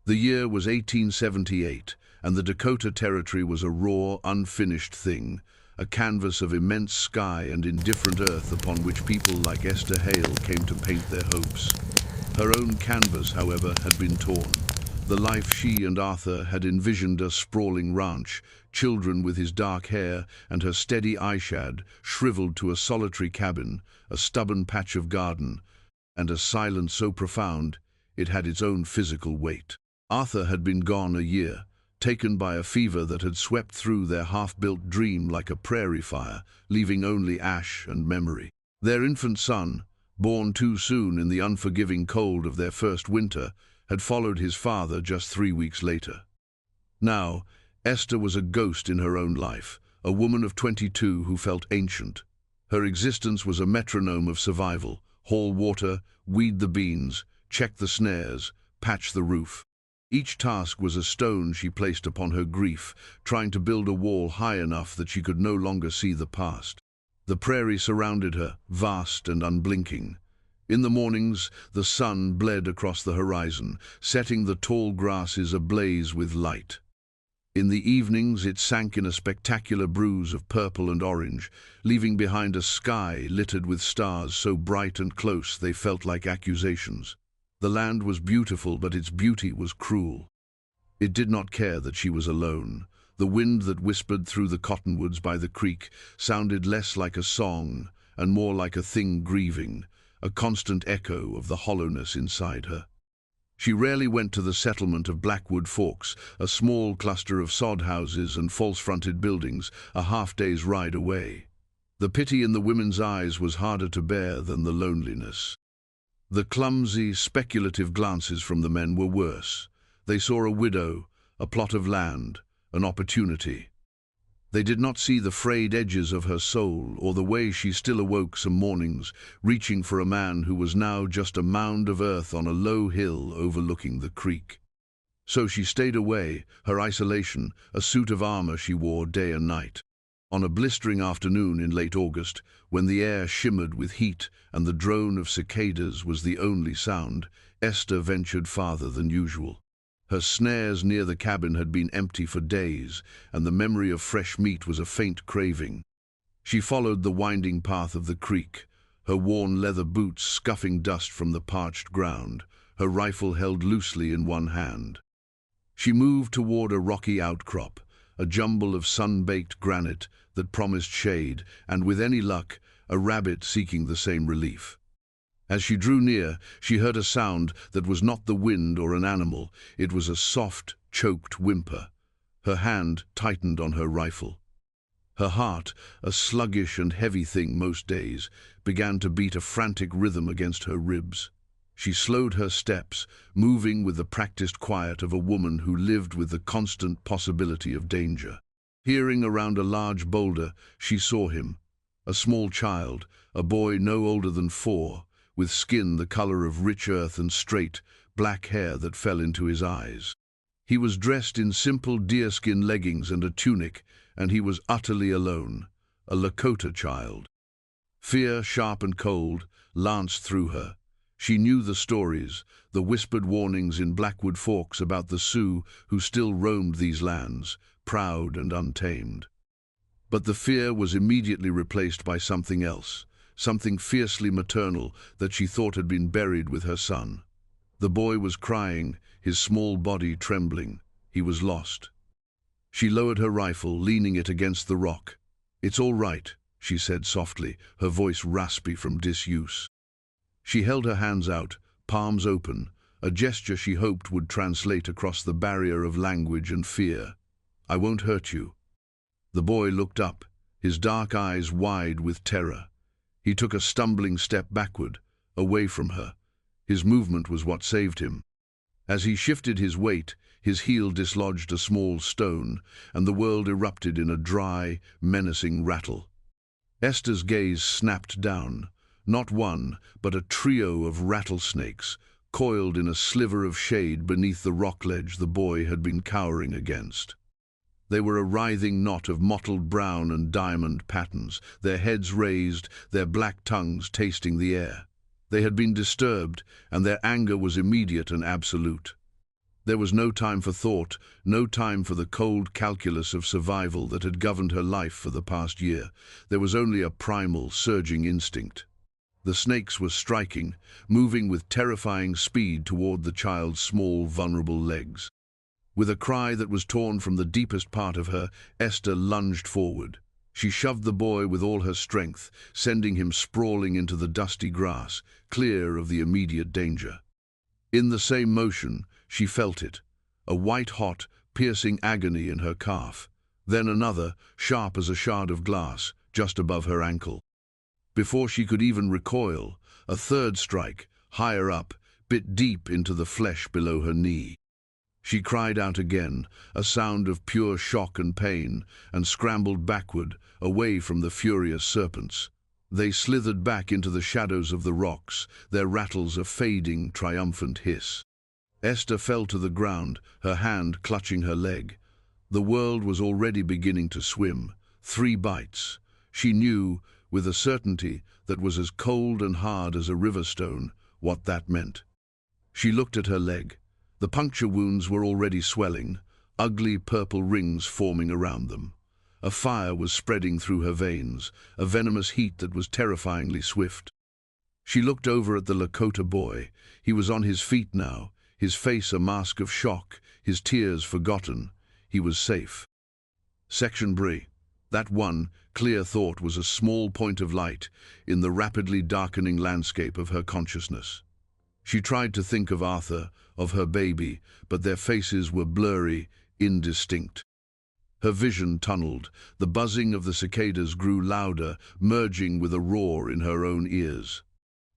The year was 1878, and the Dakota Territory was a raw, unfinished thing, a canvas of immense sky and indifferent earth upon which people like Esther Hale came to paint their hopes. Her own canvas, however, had been torn. The life she and Arthur had envisioned, a sprawling ranch, children with his dark hair and her steady eyeshad, shriveled to a solitary cabin, a stubborn patch of garden, and a silence so profound it had its own physical weight. Arthur had been gone a year, taken by a fever that had swept through their half-built dream like a prairie fire, leaving only ash and memory. Their infant son, born too soon in the unforgiving cold of their first winter, had followed his father just 3 weeks later. Now, Esther was a ghost in her own life, a woman of 22 who felt ancient. Her existence was a metronome of survival: haul water, weed the beans, check the snares, patch the roof. Each task was a stone she placed upon her grief, trying to build a wall high enough that she could no longer see the past. The prairie surrounded her, vast and unblinking. In the mornings, the sun bled across the horizon, setting the tall grasses ablaze with light. In the evenings, it sank in a spectacular bruise of purple and orange, leaving behind a sky littered with stars so bright and close they felt like accusations. The land was beautiful, but its beauty was cruel. It did not care that she was alone. The wind that whispered through the cottonwoods by the creek sounded less like a song and more like a thing grieving, a constant echo of the hollowness inside her. She rarely went to the settlement of Blackwood Forks, a small cluster of sod houses and false-fronted buildings, a half-day's ride away. The pity in the women's eyes was harder to bear than the loneliness. The clumsy, speculative glances from the men were worse. They saw a widow, a plot of land, an opportunity. They did not see the frayed edges of her soul or the way she still awoke some mornings, reaching for a man who was now just a mound of earth on a low hill overlooking the creek. So she stayed away, her isolation a suit of armor she wore day and night. On a blistering afternoon in late August, when the air shimmered with heat and the drone of cicadas was the only sound, Esther ventured farther than usual. Her snares near the cabin had been empty for days, and the memory of fresh meat was a faint craving. She followed the winding path of the creek, her worn leather boots scuffing dust from the parched ground, her rifle held loosely in one hand. She moved toward a rocky outcrop, a jumble of sun-baked granite that promised shade, and with any luck, a rabbit seeking the same relief. As she drew near, she heard a sound that was not the wind or an animal. It was a soft, choked whimper. Her hand tightened on her rifle. Her heart, a sluggish and heavy thing most days, began to beat a frantic rhythm against her ribs. She slowed her steps, moving with the practiced quiet of a woman who lived with the constant possibility of danger. Peering around a large boulder, she saw him, a small child, a boy no older than 4, with skin the color of rich earth and straight, black hair that fell into his eyes. He was dressed in simple deerskin leggings and a tunic, and he was utterly alone, a Lakota child. Fear, sharp and cold, lanced through her. She knew the stories, the whispered warnings in Blackwood Forks about the Sioux who still roamed these lands, proud and untamed. But the fear was immediately replaced by something else, something fiercely maternal that she thought had been buried with her son. The boy was crying, his small body trembling. He was lost. She lowered her rifle, leaning it against the rock. "It's all right," she said softly, her voice raspy from disuse. She held her hands out, palms open, a gesture she hoped would translate across the barrier of language and fear. "I won't hurt you." The boy looked up, his dark eyes wide with terror. He took a stumbling step backward, away from her. His movement was what saved him. As he shifted his weight, his heel dislodged a small stone, and the world erupted in a dry, menacing rattle. Esther's gaze snapped down. Not one, but a trio of rattlesnakes, coiled in a sliver of shade beneath the rock ledge the boy had been cowering against. They were a writhing knot of mottled brown and diamond patterns, their heads raised, their black tongues tasting the air. They had been disturbed, and their anger was immediate and absolute. There was no time for thought, no time for the cold calculus of survival that had governed her life for the past year. There was only a primal, surging instinct. The snakes were striking, moving with terrifying speed toward the child's small, vulnerable legs. With a cry that was torn from the deepest part of her, Esther lunged forward. She shoved the boy with all her strength, sending him sprawling into the dusty grass, clear of the immediate danger. In the same motion, she felt it, a white-hot, piercing agony in her calf, then another, sharp as a shard of glass, just above her ankle. Before she could even recoil, a third strike, higher up, bit deep into the flesh below her knee. She cried out again, a sound of pure shock and pain, and scrambled backward, away from the furious serpents. They slithered back into the shadows of the rocks, their rattles a fading, triumphant hiss. Esther fell to the ground, her hand clutching her leg. The world was already beginning to swim. 3 bites. She knew, with a certainty that was as cold and hard as a river stone, what that meant. She looked at her leg. The puncture wounds were already swelling, ugly purple rings forming around them. A fire was spreading through her veins, a venomous heat that was terrifyingly swift. She looked over at the Lakota boy. He was on his feet now, his face a mask of shock, his tears forgotten. He was safe. Section Brie. That one, clear thought was a small point of light in the rapidly darkening landscape of her consciousness. She tried to think of Arthur, of her baby, but their faces were blurry, indistinct. Her vision tunneled. The buzzing of the cicadas grew louder, merging with a roar in her own ears.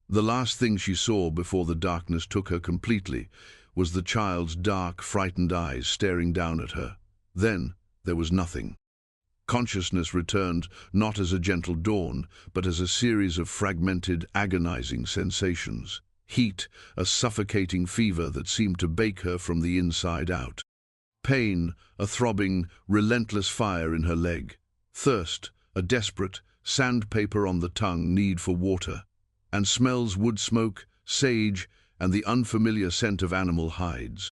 The last thing she saw before the darkness took her completely was the child's dark, frightened eyes staring down at her. Then there was nothing. Consciousness returned not as a gentle dawn, but as a series of fragmented, agonizing sensations. Heat, a suffocating fever that seemed to bake her from the inside out. Pain, a throbbing, relentless fire in her leg. Thirst, a desperate, sandpaper on the tongue need for water. And smells wood smoke, sage, and the unfamiliar scent of animal hides.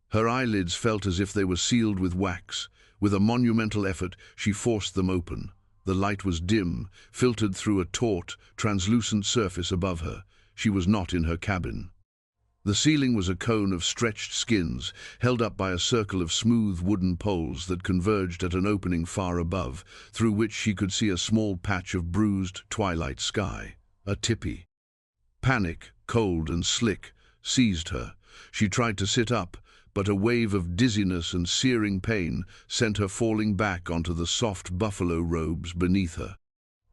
Her eyelids felt as if they were sealed with wax. With a monumental effort, she forced them open. The light was dim, filtered through a taut, translucent surface above her. She was not in her cabin. The ceiling was a cone of stretched skins, held up by a circle of smooth wooden poles that converged at an opening far above, through which she could see a small patch of bruised twilight sky. A tipi. Panic, cold and slick, seized her. She tried to sit up, but a wave of dizziness and searing pain sent her falling back onto the soft buffalo robes beneath her.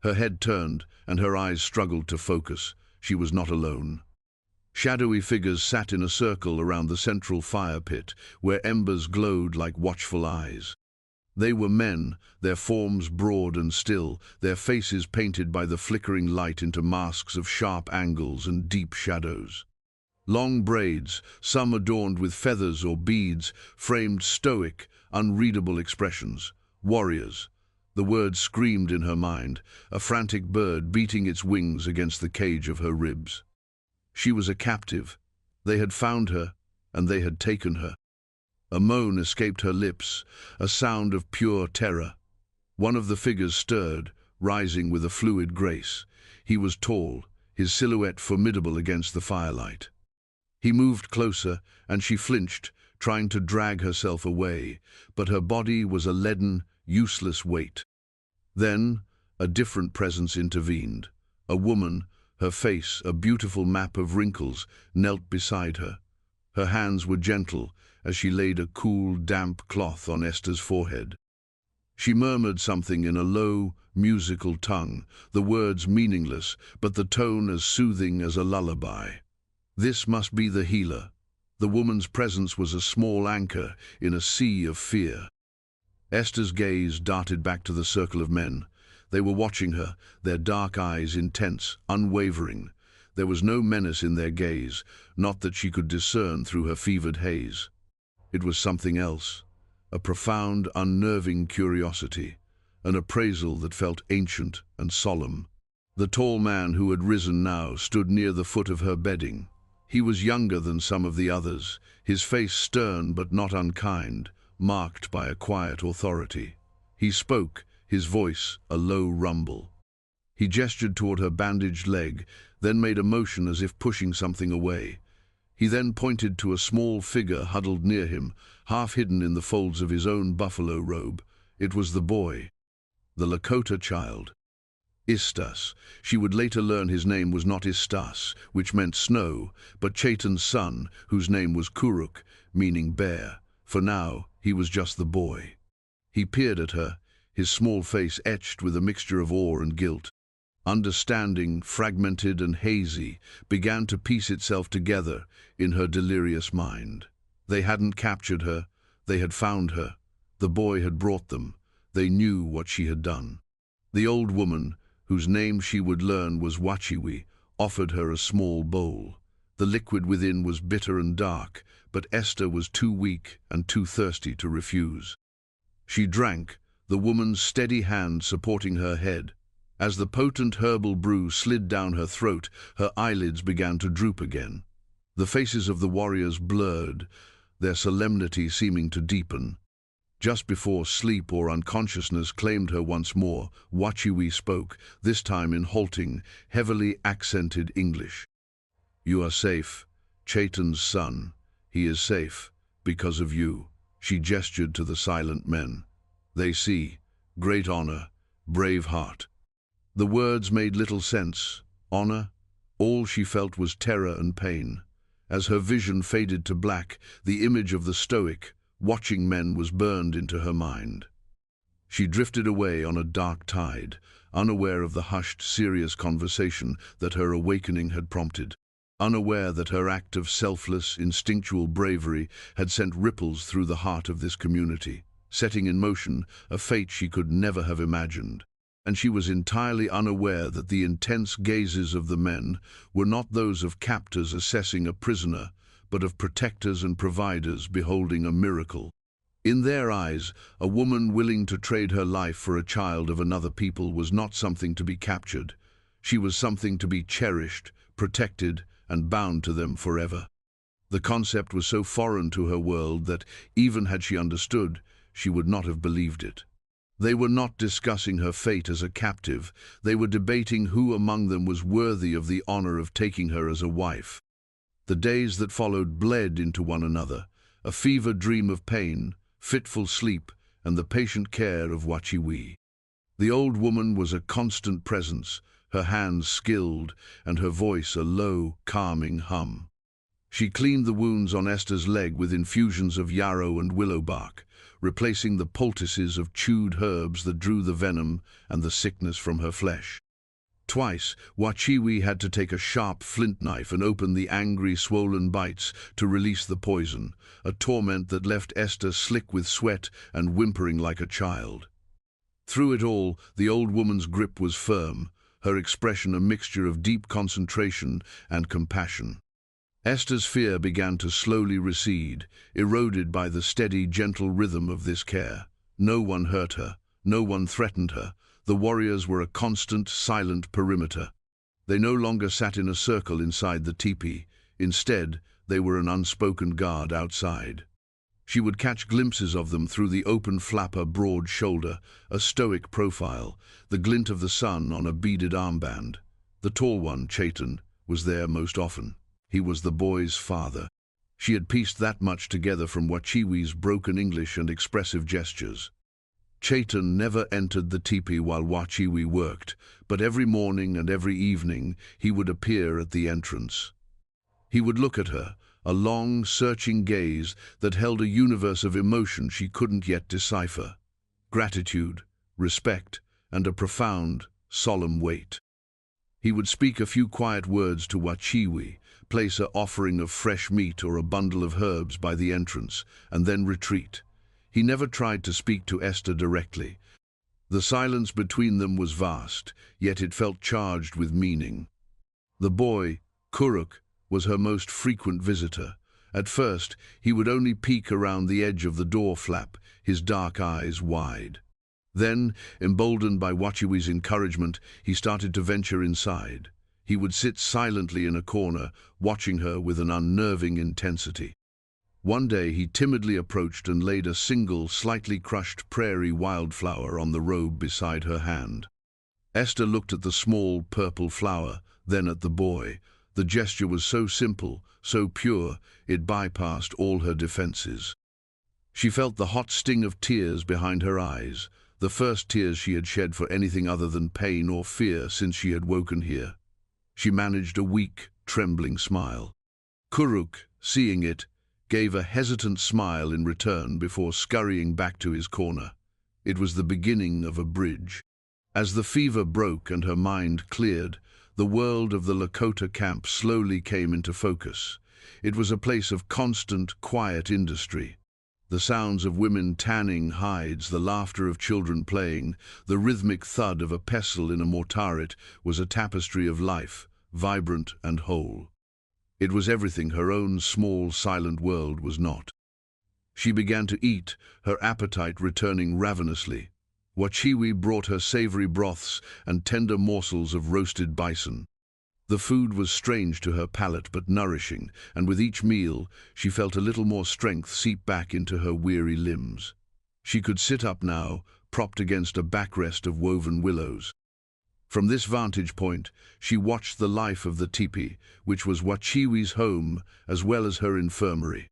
Her head turned, and her eyes struggled to focus. She was not alone. Shadowy figures sat in a circle around the central fire pit, where embers glowed like watchful eyes. They were men, their forms broad and still, their faces painted by the flickering light into masks of sharp angles and deep shadows. Long braids, some adorned with feathers or beads, framed stoic, unreadable expressions. Warriors. The word screamed in her mind, a frantic bird beating its wings against the cage of her ribs. She was a captive. They had found her, and they had taken her. A moan escaped her lips, a sound of pure terror. One of the figures stirred, rising with a fluid grace. He was tall, his silhouette formidable against the firelight. He moved closer, and she flinched, trying to drag herself away, but her body was a leaden, useless weight. Then, a different presence intervened. A woman, her face a beautiful map of wrinkles, knelt beside her. Her hands were gentle as she laid a cool, damp cloth on Esther's forehead. She murmured something in a low, musical tongue, the words meaningless, but the tone as soothing as a lullaby. This must be the healer. The woman's presence was a small anchor in a sea of fear. Esther's gaze darted back to the circle of men. They were watching her, their dark eyes intense, unwavering. There was no menace in their gaze, not that she could discern through her fevered haze. It was something else, a profound, unnerving curiosity, an appraisal that felt ancient and solemn. The tall man who had risen now stood near the foot of her bedding. He was younger than some of the others, his face stern but not unkind, marked by a quiet authority. He spoke, his voice a low rumble. He gestured toward her bandaged leg, then made a motion as if pushing something away. He then pointed to a small figure huddled near him, half hidden in the folds of his own buffalo robe. It was the boy, the Lakota child. Istas. She would later learn his name was not Istas, which meant snow, but Chaitan's son, whose name was Kuruk, meaning bear. For now, he was just the boy. He peered at her, his small face etched with a mixture of awe and guilt. Understanding, fragmented and hazy, began to piece itself together in her delirious mind. They hadn't captured her, they had found her. The boy had brought them. They knew what she had done. The old woman, whose name she would learn was Wachiwi, offered her a small bowl. The liquid within was bitter and dark, but Esther was too weak and too thirsty to refuse. She drank, the woman's steady hand supporting her head. As the potent herbal brew slid down her throat, her eyelids began to droop again. The faces of the warriors blurred, their solemnity seeming to deepen. Just before sleep or unconsciousness claimed her once more, Wachiwi spoke, this time in halting, heavily accented English. "You are safe, Chaitan's son. He is safe, because of you." She gestured to the silent men. "They see, great honor, brave heart." The words made little sense. Honor? All she felt was terror and pain. As her vision faded to black, the image of the stoic, watching men was burned into her mind. She drifted away on a dark tide, unaware of the hushed, serious conversation that her awakening had prompted, unaware that her act of selfless, instinctual bravery had sent ripples through the heart of this community, setting in motion a fate she could never have imagined. And she was entirely unaware that the intense gazes of the men were not those of captors assessing a prisoner, but of protectors and providers beholding a miracle. In their eyes, a woman willing to trade her life for a child of another people was not something to be captured. She was something to be cherished, protected, and bound to them forever. The concept was so foreign to her world that, even had she understood, she would not have believed it. They were not discussing her fate as a captive. They were debating who among them was worthy of the honor of taking her as a wife. The days that followed bled into one another, a fevered dream of pain, fitful sleep, and the patient care of Wachiwi. The old woman was a constant presence, her hands skilled, and her voice a low, calming hum. She cleaned the wounds on Esther's leg with infusions of yarrow and willow bark, replacing the poultices of chewed herbs that drew the venom and the sickness from her flesh. Twice, Wachiwi had to take a sharp flint knife and open the angry, swollen bites to release the poison, a torment that left Esther slick with sweat and whimpering like a child. Through it all, the old woman's grip was firm, her expression a mixture of deep concentration and compassion. Esther's fear began to slowly recede, eroded by the steady, gentle rhythm of this care. No one hurt her, no one threatened her. The warriors were a constant, silent perimeter. They no longer sat in a circle inside the teepee. Instead, they were an unspoken guard outside. She would catch glimpses of them through the open flap her broad shoulder, a stoic profile, the glint of the sun on a beaded armband. The tall one, Chaitan, was there most often. He was the boy's father. She had pieced that much together from Wachiwi's broken English and expressive gestures. Chaitan never entered the teepee while Wachiwi worked, but every morning and every evening he would appear at the entrance. He would look at her, a long, searching gaze that held a universe of emotion she couldn't yet decipher. Gratitude, respect, and a profound, solemn weight. He would speak a few quiet words to Wachiwi, place an offering of fresh meat or a bundle of herbs by the entrance, and then retreat. He never tried to speak to Esther directly. The silence between them was vast, yet it felt charged with meaning. The boy, Kuruk, was her most frequent visitor. At first, he would only peek around the edge of the door flap, his dark eyes wide. Then, emboldened by Wachiwi's encouragement, he started to venture inside. He would sit silently in a corner, watching her with an unnerving intensity. One day he timidly approached and laid a single, slightly crushed prairie wildflower on the robe beside her hand. Esther looked at the small, purple flower, then at the boy. The gesture was so simple, so pure, it bypassed all her defenses. She felt the hot sting of tears behind her eyes, the first tears she had shed for anything other than pain or fear since she had woken here. She managed a weak, trembling smile. Kuruk, seeing it, gave a hesitant smile in return before scurrying back to his corner. It was the beginning of a bridge. As the fever broke and her mind cleared, the world of the Lakota camp slowly came into focus. It was a place of constant, quiet industry. The sounds of women tanning hides, the laughter of children playing, the rhythmic thud of a pestle in a mortaret was a tapestry of life, vibrant and whole. It was everything her own small, silent world was not. She began to eat, her appetite returning ravenously. Wachiwi brought her savory broths and tender morsels of roasted bison. The food was strange to her palate but nourishing, and with each meal she felt a little more strength seep back into her weary limbs. She could sit up now, propped against a backrest of woven willows. From this vantage point, she watched the life of the teepee, which was Wachiwi's home as well as her infirmary.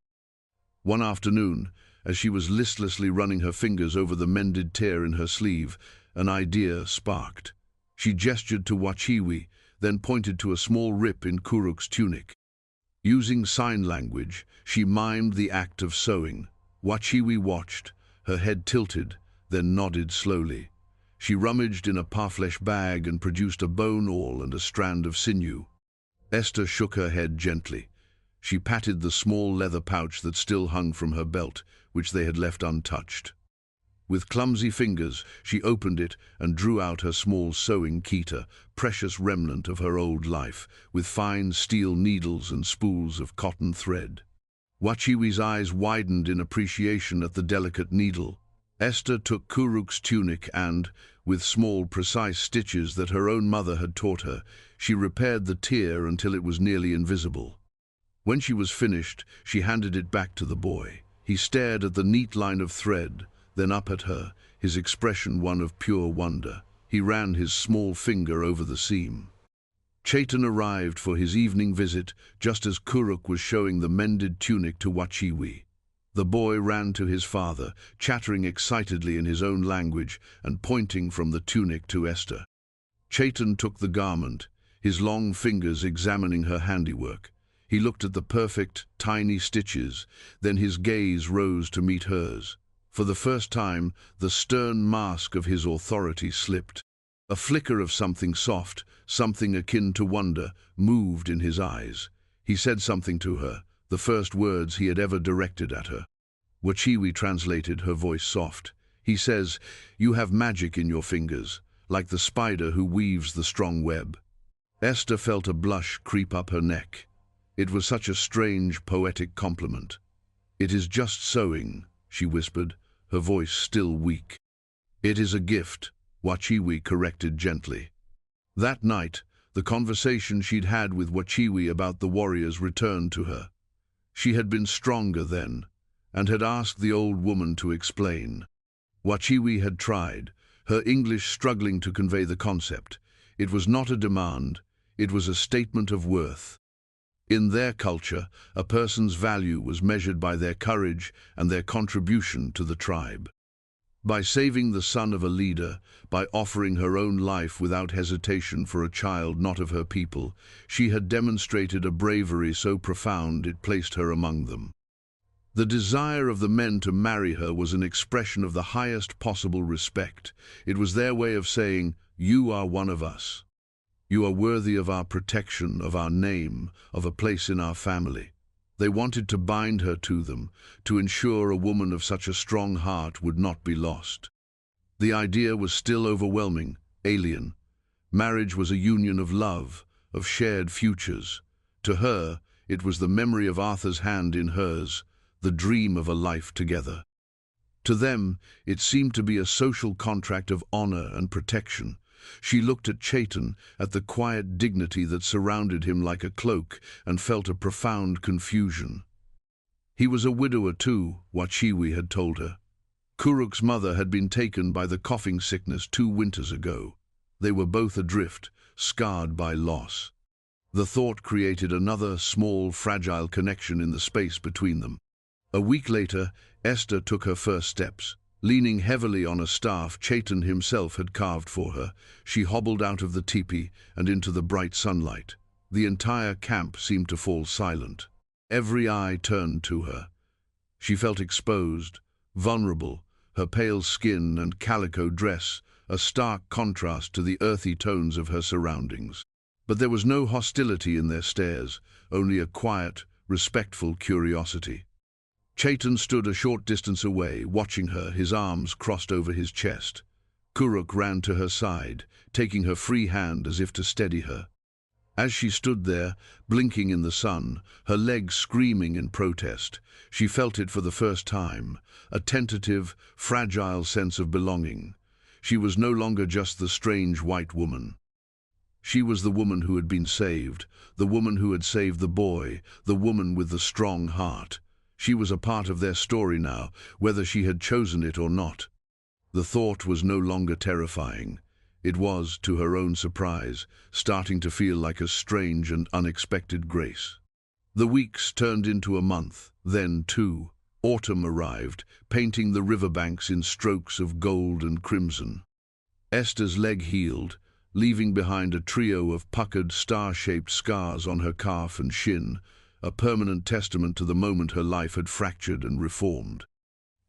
One afternoon, as she was listlessly running her fingers over the mended tear in her sleeve, an idea sparked. She gestured to Wachiwi, then pointed to a small rip in Kuruk's tunic. Using sign language, she mimed the act of sewing. Wachiwi watched, her head tilted, then nodded slowly. She rummaged in a parfleche bag and produced a bone awl and a strand of sinew. Esther shook her head gently. She patted the small leather pouch that still hung from her belt, which they had left untouched. With clumsy fingers, she opened it and drew out her small sewing kita, precious remnant of her old life, with fine steel needles and spools of cotton thread. Wachiwi's eyes widened in appreciation at the delicate needle. Esther took Kuruk's tunic and, with small, precise stitches that her own mother had taught her, she repaired the tear until it was nearly invisible. When she was finished, she handed it back to the boy. He stared at the neat line of thread, then up at her, his expression one of pure wonder. He ran his small finger over the seam. Chaitan arrived for his evening visit just as Kuruk was showing the mended tunic to Wachiwi. The boy ran to his father, chattering excitedly in his own language and pointing from the tunic to Esther. Chaitan took the garment, his long fingers examining her handiwork. He looked at the perfect, tiny stitches, then his gaze rose to meet hers. For the first time, the stern mask of his authority slipped. A flicker of something soft, something akin to wonder, moved in his eyes. He said something to her, the first words he had ever directed at her. Wachiwi translated, her voice soft. He says, "You have magic in your fingers, like the spider who weaves the strong web." Esther felt a blush creep up her neck. It was such a strange, poetic compliment. "It is just sewing," she whispered, her voice still weak. "It is a gift," Wachiwi corrected gently. That night, the conversation she'd had with Wachiwi about the warriors returned to her. She had been stronger then, and had asked the old woman to explain. Wachiwi had tried, her English struggling to convey the concept. It was not a demand, it was a statement of worth. In their culture, a person's value was measured by their courage and their contribution to the tribe. By saving the son of a leader, by offering her own life without hesitation for a child not of her people, she had demonstrated a bravery so profound it placed her among them. The desire of the men to marry her was an expression of the highest possible respect. It was their way of saying, "You are one of us. You are worthy of our protection, of our name, of a place in our family." They wanted to bind her to them, to ensure a woman of such a strong heart would not be lost. The idea was still overwhelming, alien. Marriage was a union of love, of shared futures. To her, it was the memory of Arthur's hand in hers, the dream of a life together. To them, it seemed to be a social contract of honor and protection. She looked at Chaitan, at the quiet dignity that surrounded him like a cloak, and felt a profound confusion. He was a widower too, Wachiwi had told her. Kuruk's mother had been taken by the coughing sickness 2 winters ago. They were both adrift, scarred by loss. The thought created another small, fragile connection in the space between them. A week later, Esther took her first steps. Leaning heavily on a staff Chaitan himself had carved for her, she hobbled out of the teepee and into the bright sunlight. The entire camp seemed to fall silent. Every eye turned to her. She felt exposed, vulnerable, her pale skin and calico dress a stark contrast to the earthy tones of her surroundings. But there was no hostility in their stares, only a quiet, respectful curiosity. Chaitan stood a short distance away, watching her, his arms crossed over his chest. Kuruk ran to her side, taking her free hand as if to steady her. As she stood there, blinking in the sun, her legs screaming in protest, she felt it for the first time, a tentative, fragile sense of belonging. She was no longer just the strange white woman. She was the woman who had been saved, the woman who had saved the boy, the woman with the strong heart. She was a part of their story now, whether she had chosen it or not. The thought was no longer terrifying. It was, to her own surprise, starting to feel like a strange and unexpected grace. The weeks turned into a month, then 2. Autumn arrived, painting the riverbanks in strokes of gold and crimson. Esther's leg healed, leaving behind a trio of puckered, star-shaped scars on her calf and shin, a permanent testament to the moment her life had fractured and reformed.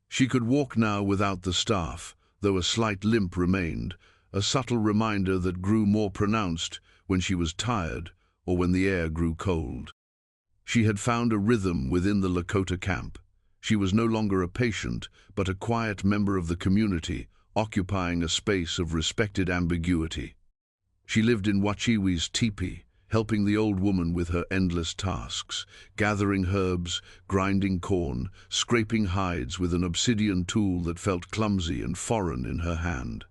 She could walk now without the staff, though a slight limp remained, a subtle reminder that grew more pronounced when she was tired or when the air grew cold. She had found a rhythm within the Lakota camp. She was no longer a patient, but a quiet member of the community, occupying a space of respected ambiguity. She lived in Wachiwi's teepee, helping the old woman with her endless tasks, gathering herbs, grinding corn, scraping hides with an obsidian tool that felt clumsy and foreign in her hand.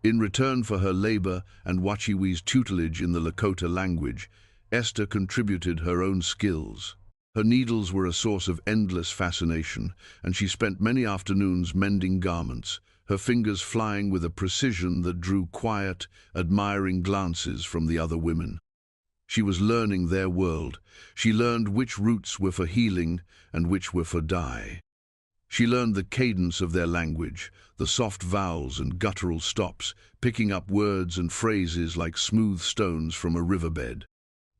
In return for her labor and Wachiwi's tutelage in the Lakota language, Esther contributed her own skills. Her needles were a source of endless fascination, and she spent many afternoons mending garments, her fingers flying with a precision that drew quiet, admiring glances from the other women. She was learning their world. She learned which roots were for healing and which were for dye. She learned the cadence of their language, the soft vowels and guttural stops, picking up words and phrases like smooth stones from a riverbed.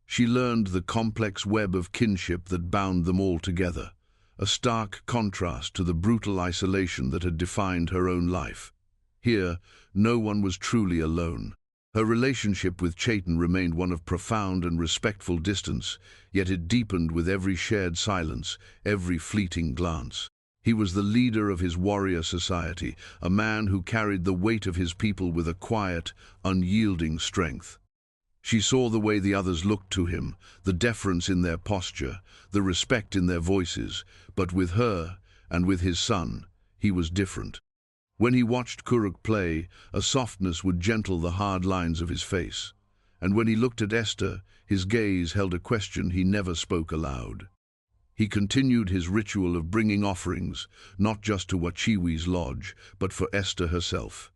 She learned the complex web of kinship that bound them all together, a stark contrast to the brutal isolation that had defined her own life. Here, no one was truly alone. Her relationship with Chaitan remained one of profound and respectful distance, yet it deepened with every shared silence, every fleeting glance. He was the leader of his warrior society, a man who carried the weight of his people with a quiet, unyielding strength. She saw the way the others looked to him, the deference in their posture, the respect in their voices, but with her, and with his son, he was different. When he watched Kuruk play, a softness would gentle the hard lines of his face, and when he looked at Esther, his gaze held a question he never spoke aloud. He continued his ritual of bringing offerings, not just to Wachiwi's lodge, but for Esther herself.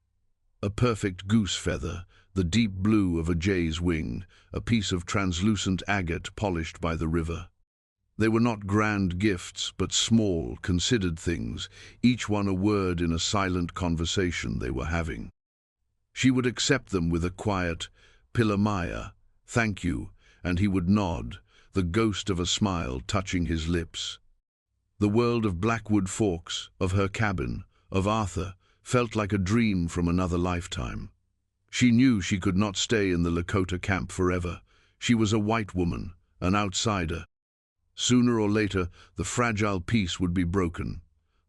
A perfect goose feather, the deep blue of a jay's wing, a piece of translucent agate polished by the river. They were not grand gifts, but small, considered things, each one a word in a silent conversation they were having. She would accept them with a quiet, "Pilamaya, thank you," and he would nod, the ghost of a smile touching his lips. The world of Blackwood Forks, of her cabin, of Arthur, felt like a dream from another lifetime. She knew she could not stay in the Lakota camp forever. She was a white woman, an outsider. Sooner or later, the fragile peace would be broken.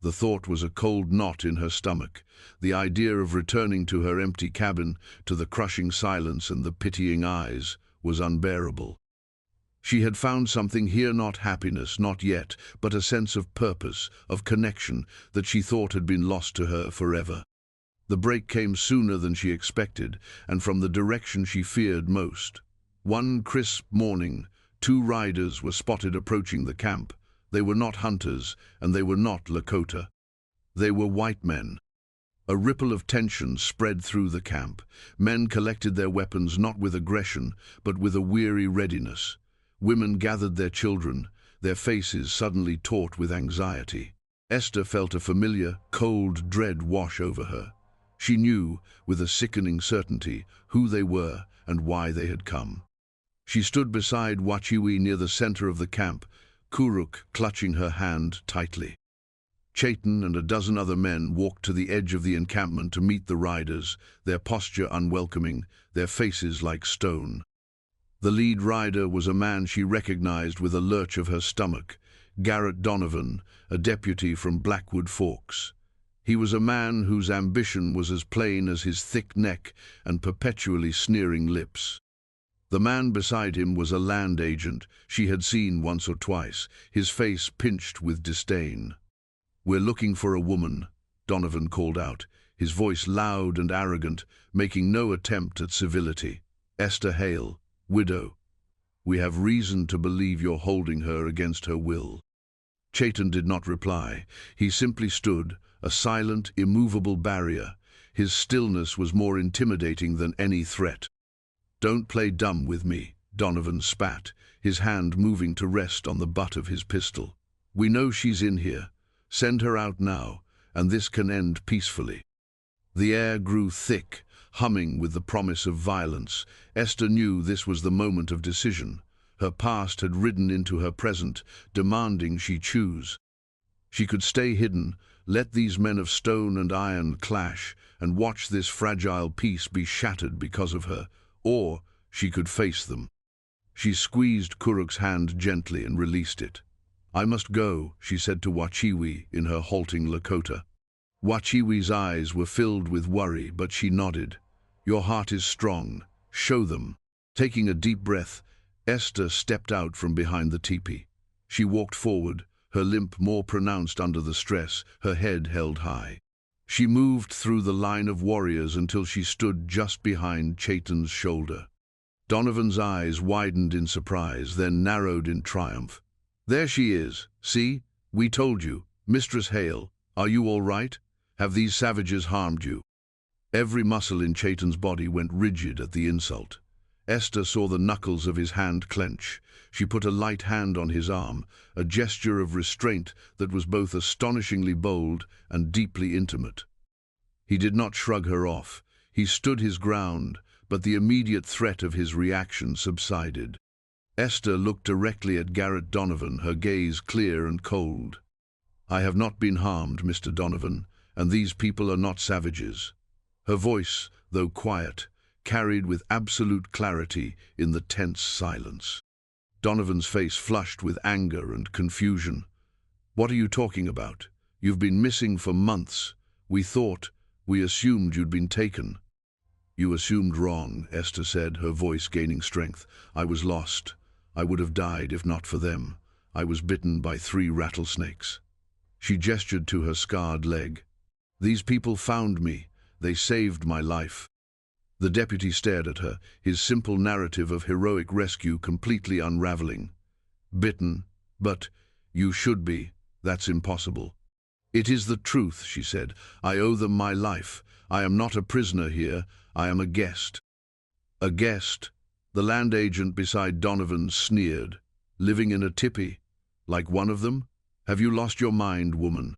The thought was a cold knot in her stomach. The idea of returning to her empty cabin, to the crushing silence and the pitying eyes, was unbearable. She had found something here, not happiness, not yet, but a sense of purpose, of connection, that she thought had been lost to her forever. The break came sooner than she expected, and from the direction she feared most. One crisp morning, 2 riders were spotted approaching the camp, They were not hunters, and they were not Lakota. They were white men. A ripple of tension spread through the camp. Men collected their weapons not with aggression, but with a weary readiness. Women gathered their children, their faces suddenly taut with anxiety. Esther felt a familiar, cold dread wash over her. She knew, with a sickening certainty, who they were and why they had come. She stood beside Wachiwi near the center of the camp, Kuruk clutching her hand tightly. Chaitan and a dozen other men walked to the edge of the encampment to meet the riders, their posture unwelcoming, their faces like stone. The lead rider was a man she recognized with a lurch of her stomach, Garrett Donovan, a deputy from Blackwood Forks. He was a man whose ambition was as plain as his thick neck and perpetually sneering lips. The man beside him was a land agent she had seen once or twice, his face pinched with disdain. "We're looking for a woman," Donovan called out, his voice loud and arrogant, making no attempt at civility. "Esther Hale, widow. We have reason to believe you're holding her against her will." Chaitan did not reply. He simply stood, a silent, immovable barrier. His stillness was more intimidating than any threat. "Don't play dumb with me," Donovan spat, his hand moving to rest on the butt of his pistol. "We know she's in here. Send her out now, and this can end peacefully." The air grew thick, humming with the promise of violence. Esther knew this was the moment of decision. Her past had ridden into her present, demanding she choose. She could stay hidden, let these men of stone and iron clash, and watch this fragile peace be shattered because of her, or she could face them. She squeezed Kuruk's hand gently and released it. "I must go," she said to Wachiwi in her halting Lakota. Wachiwi's eyes were filled with worry, but she nodded. "Your heart is strong. Show them." Taking a deep breath, Esther stepped out from behind the teepee. She walked forward, her limp more pronounced under the stress, her head held high. She moved through the line of warriors until she stood just behind Chaitan's shoulder. Donovan's eyes widened in surprise, then narrowed in triumph. "There she is. See? We told you. Mistress Hale, are you all right? Have these savages harmed you?" Every muscle in Chaitan's body went rigid at the insult. Esther saw the knuckles of his hand clench. She put a light hand on his arm, a gesture of restraint that was both astonishingly bold and deeply intimate. He did not shrug her off. He stood his ground, but the immediate threat of his reaction subsided. Esther looked directly at Garrett Donovan, her gaze clear and cold. "I have not been harmed, Mr. Donovan, and these people are not savages." Her voice, though quiet, carried with absolute clarity in the tense silence. Donovan's face flushed with anger and confusion. "What are you talking about? You've been missing for months. We assumed you'd been taken." "You assumed wrong," Esther said, her voice gaining strength. "I was lost. I would have died if not for them. I was bitten by 3 rattlesnakes." She gestured to her scarred leg. "These people found me. They saved my life." The deputy stared at her, his simple narrative of heroic rescue completely unraveling. "Bitten, but you should be. That's impossible." "It is the truth," she said. "I owe them my life. I am not a prisoner here. I am a guest." "A guest?" The land agent beside Donovan sneered. "Living in a tipi? Like one of them? Have you lost your mind, woman?"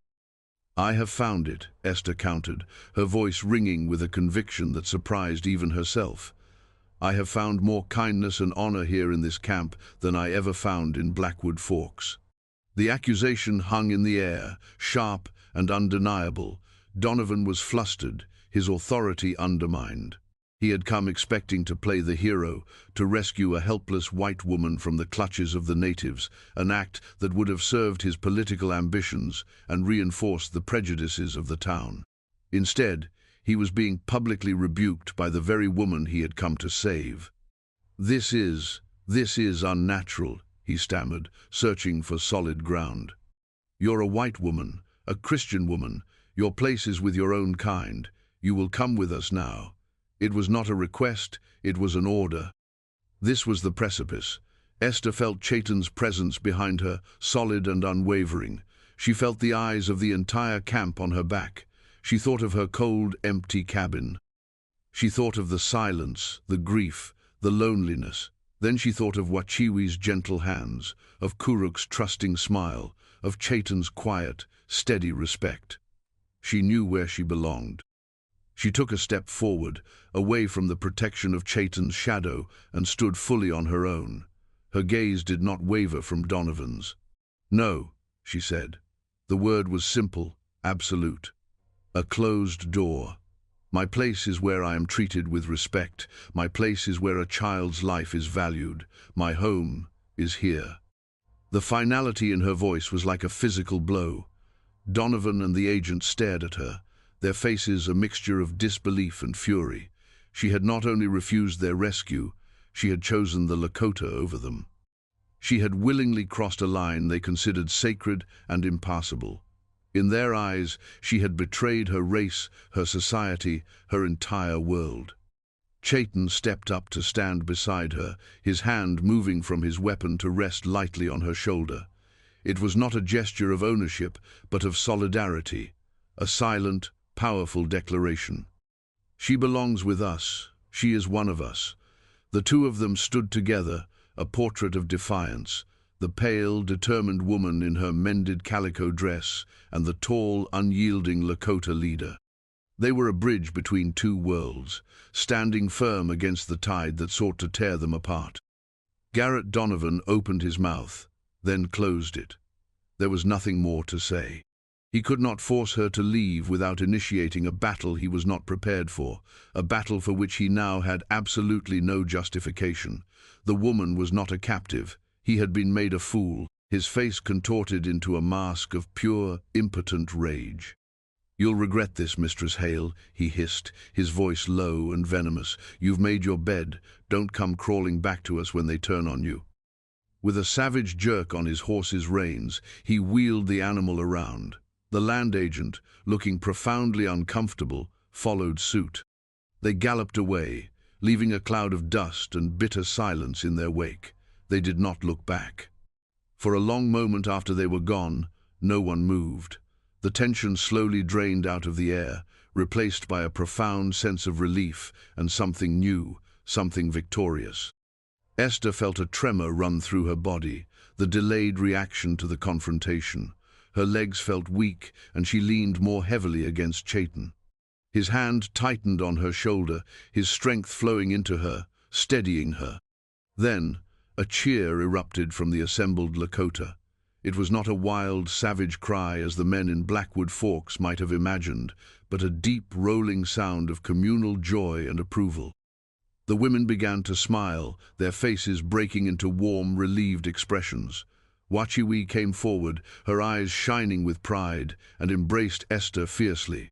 "I have found it," Esther countered, her voice ringing with a conviction that surprised even herself. "I have found more kindness and honor here in this camp than I ever found in Blackwood Forks." The accusation hung in the air, sharp and undeniable. Donovan was flustered, his authority undermined. He had come expecting to play the hero, to rescue a helpless white woman from the clutches of the natives, an act that would have served his political ambitions and reinforced the prejudices of the town. Instead, he was being publicly rebuked by the very woman he had come to save. This is unnatural," he stammered, searching for solid ground. "You're a white woman, a Christian woman. Your place is with your own kind. You will come with us now." It was not a request, it was an order. This was the precipice. Esther felt Chaitan's presence behind her, solid and unwavering. She felt the eyes of the entire camp on her back. She thought of her cold, empty cabin. She thought of the silence, the grief, the loneliness. Then she thought of Wachiwi's gentle hands, of Kuruk's trusting smile, of Chaitan's quiet, steady respect. She knew where she belonged. She took a step forward, away from the protection of Chaitan's shadow, and stood fully on her own. Her gaze did not waver from Donovan's. "No," she said. The word was simple, absolute. A closed door. My place is where I am treated with respect. My place is where a child's life is valued. My home is here. The finality in her voice was like a physical blow. Donovan and the agent stared at her, their faces a mixture of disbelief and fury. She had not only refused their rescue, she had chosen the Lakota over them. She had willingly crossed a line they considered sacred and impassable. In their eyes, she had betrayed her race, her society, her entire world. Chaitan stepped up to stand beside her, his hand moving from his weapon to rest lightly on her shoulder. It was not a gesture of ownership, but of solidarity, a silent, powerful declaration. "She belongs with us. She is one of us." The two of them stood together, a portrait of defiance, the pale, determined woman in her mended calico dress and the tall, unyielding Lakota leader. They were a bridge between two worlds, standing firm against the tide that sought to tear them apart. Garrett Donovan opened his mouth, then closed it. There was nothing more to say. He could not force her to leave without initiating a battle he was not prepared for, a battle for which he now had absolutely no justification. The woman was not a captive. He had been made a fool, his face contorted into a mask of pure, impotent rage. "You'll regret this, Mistress Hale," he hissed, his voice low and venomous. "You've made your bed. Don't come crawling back to us when they turn on you." With a savage jerk on his horse's reins, he wheeled the animal around. The land agent, looking profoundly uncomfortable, followed suit. They galloped away, leaving a cloud of dust and bitter silence in their wake. They did not look back. For a long moment after they were gone, no one moved. The tension slowly drained out of the air, replaced by a profound sense of relief and something new, something victorious. Esther felt a tremor run through her body, the delayed reaction to the confrontation. Her legs felt weak, and she leaned more heavily against Chaitan. His hand tightened on her shoulder, his strength flowing into her, steadying her. Then, a cheer erupted from the assembled Lakota. It was not a wild, savage cry as the men in Blackwood Forks might have imagined, but a deep, rolling sound of communal joy and approval. The women began to smile, their faces breaking into warm, relieved expressions. Wachiwi came forward, her eyes shining with pride, and embraced Esther fiercely.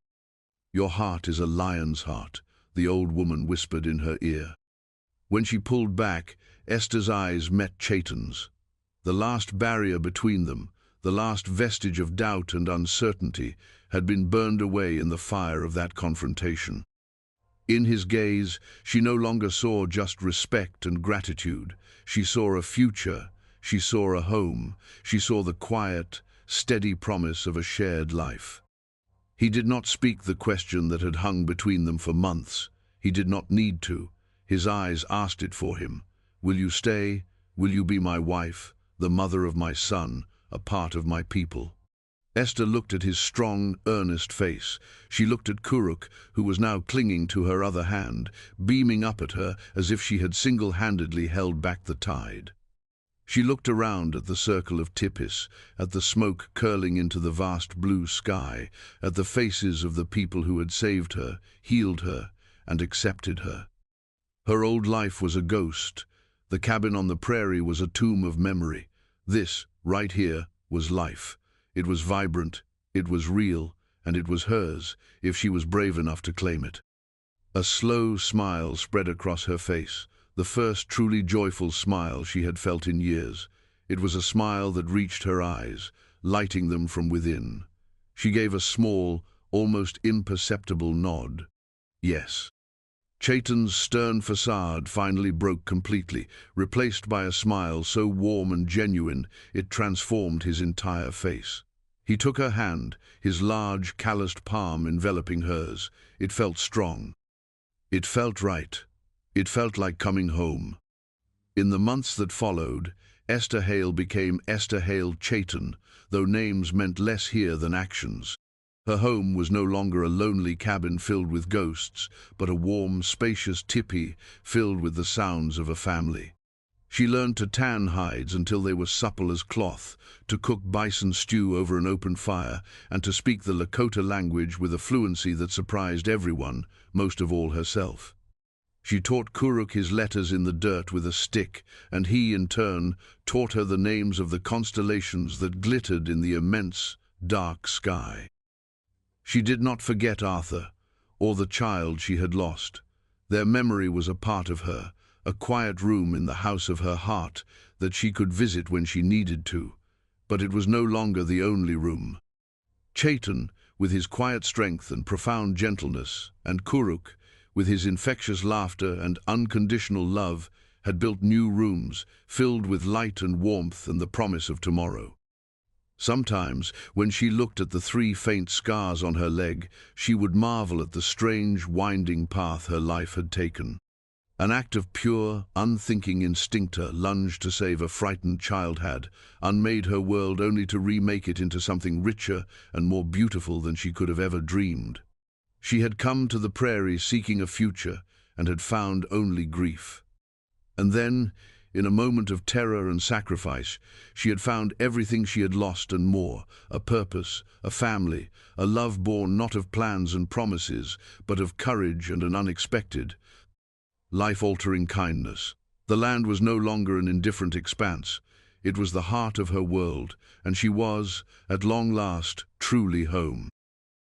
"Your heart is a lion's heart," the old woman whispered in her ear. When she pulled back, Esther's eyes met Chaitan's. The last barrier between them, the last vestige of doubt and uncertainty, had been burned away in the fire of that confrontation. In his gaze, she no longer saw just respect and gratitude. She saw a future. She saw a home. She saw the quiet, steady promise of a shared life. He did not speak the question that had hung between them for months. He did not need to. His eyes asked it for him. "Will you stay? Will you be my wife, the mother of my son, a part of my people?" Esther looked at his strong, earnest face. She looked at Kuruk, who was now clinging to her other hand, beaming up at her as if she had single-handedly held back the tide. She looked around at the circle of Tippis, at the smoke curling into the vast blue sky, at the faces of the people who had saved her, healed her, and accepted her. Her old life was a ghost. The cabin on the prairie was a tomb of memory. This, right here, was life. It was vibrant, it was real, and it was hers, if she was brave enough to claim it. A slow smile spread across her face, the first truly joyful smile she had felt in years. It was a smile that reached her eyes, lighting them from within. She gave a small, almost imperceptible nod. Yes. Chaitan's stern facade finally broke completely, replaced by a smile so warm and genuine it transformed his entire face. He took her hand, his large, calloused palm enveloping hers. It felt strong. It felt right. It felt like coming home. In the months that followed, Esther Hale became Esther Hale Chaitan, though names meant less here than actions. Her home was no longer a lonely cabin filled with ghosts, but a warm, spacious tipi filled with the sounds of a family. She learned to tan hides until they were supple as cloth, to cook bison stew over an open fire, and to speak the Lakota language with a fluency that surprised everyone, most of all herself. She taught Kuruk his letters in the dirt with a stick, and he, in turn, taught her the names of the constellations that glittered in the immense, dark sky. She did not forget Arthur, or the child she had lost. Their memory was a part of her, a quiet room in the house of her heart that she could visit when she needed to, but it was no longer the only room. Chaitan, with his quiet strength and profound gentleness, and Kuruk, with his infectious laughter and unconditional love, had built new rooms, filled with light and warmth and the promise of tomorrow. Sometimes, when she looked at the 3 faint scars on her leg, she would marvel at the strange, winding path her life had taken. An act of pure, unthinking instinctor lunged to save a frightened child had, unmade her world only to remake it into something richer and more beautiful than she could have ever dreamed. She had come to the prairie seeking a future and had found only grief. And then, in a moment of terror and sacrifice, she had found everything she had lost and more, a purpose, a family, a love born not of plans and promises, but of courage and an unexpected, life-altering kindness. The land was no longer an indifferent expanse. It was the heart of her world, and she was, at long last, truly home.